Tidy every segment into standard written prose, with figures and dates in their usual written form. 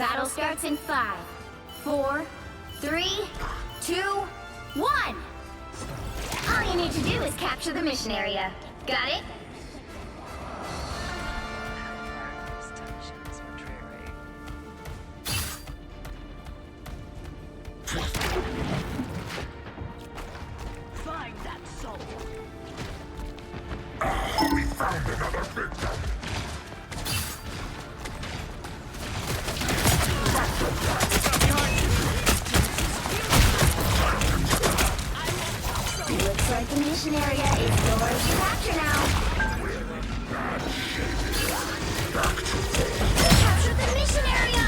Battle starts in 5, 4, 3, 2, 1! All you need to do is capture the mission area. Got it? Find that soul. We found another victim. Looks like the mission area is yours to capture now. Capture the mission area!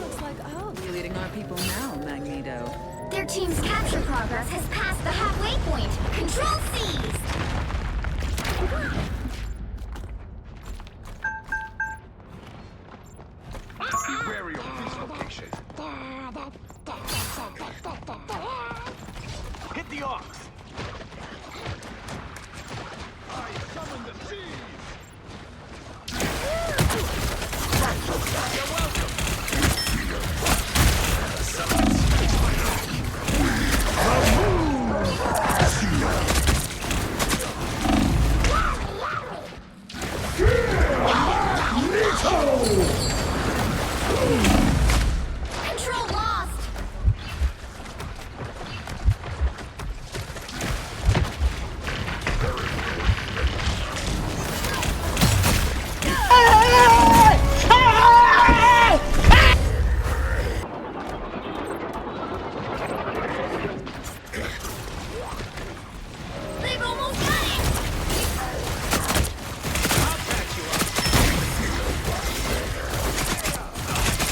Looks like I'll be leading our people now, Magneto. Their team's capture progress has passed the halfway point. Control seized! Be wary of this location. Hit the ox! I summon the seas! You're welcome! Control lost! They've almost got it! I'll patch you up!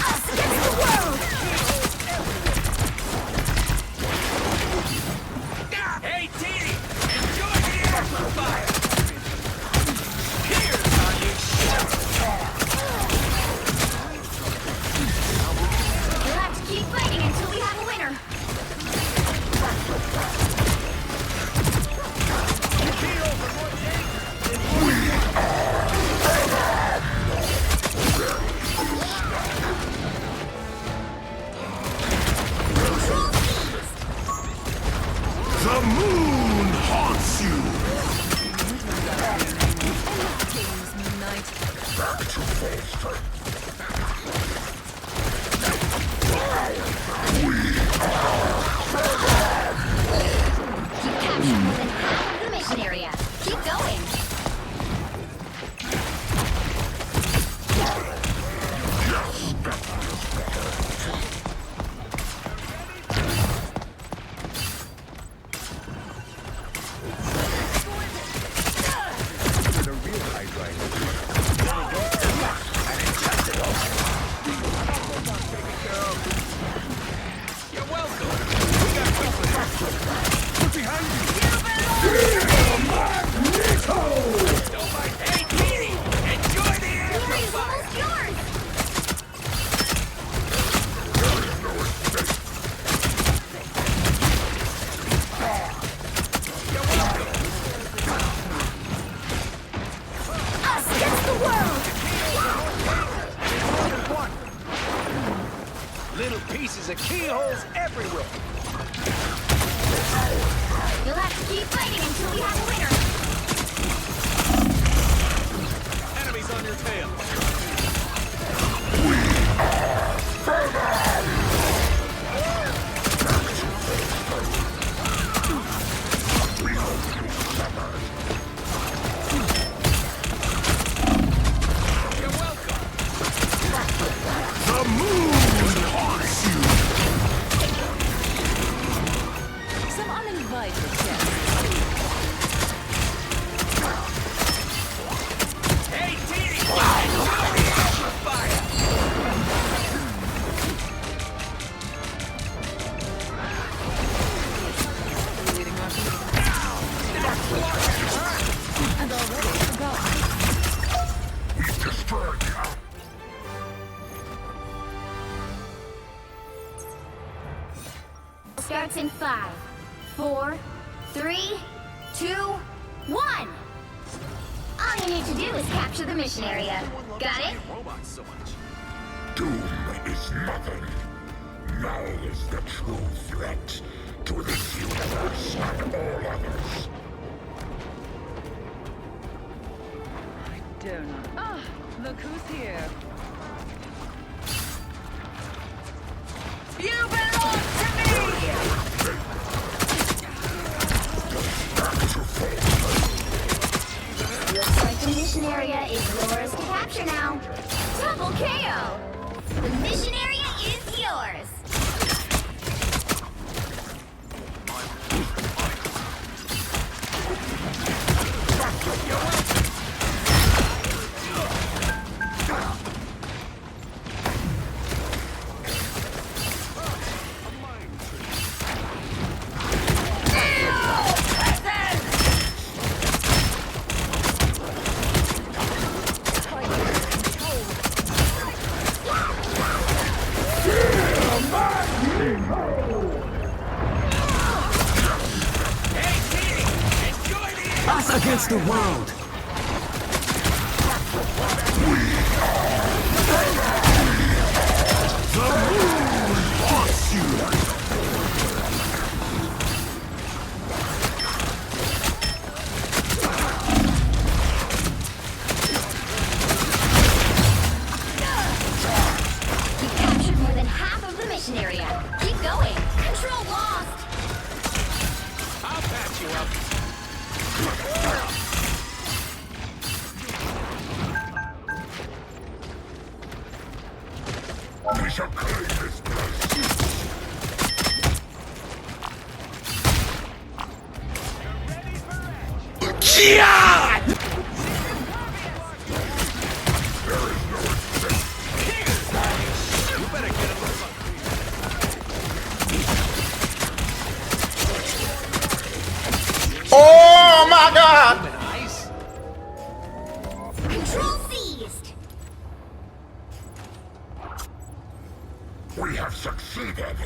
Us against the world! Hey, Teeny! Enjoy the amplifier! Here's how you We'll have to keep fighting until we have a winner. The moon haunts you! Back to full strength. Keep capturing more than half of the mission area. Keep going. The real Hydra. You're welcome. We got company. Look behind you. Magneto! Hey, Petey! Enjoy the Glory's amplifier! almost yours! There is no escape. You're welcome. Us against the world! Little pieces of keyholes everywhere. You'll have to keep fighting until we have a winner. Enemies on your tail. starts in 5, 4, 3, 2, 1. All you need to do is capture the mission area. Got it? Robots so much. Doom is nothing. Now is the true threat to this universe and all others. I dare not. Ah, look who's here. You belong to me! Looks like the mission area is yours to capture now. Double KO! The mission area is yours! Us against the world! The moon wants you! You captured more than half of the mission area. Keep going. Control lost. I'll patch you up. We shall claim this place. You better get a little Oh my God! ice. Control seized. We have succeeded.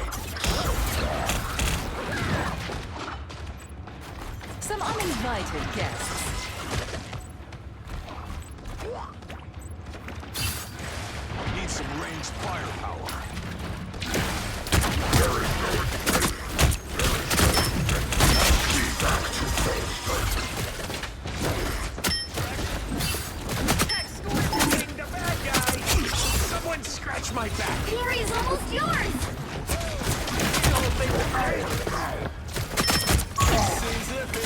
Some uninvited guests. Need some ranged firepower. The bad guy. Someone scratch my back. The area is almost yours. Seems iffy.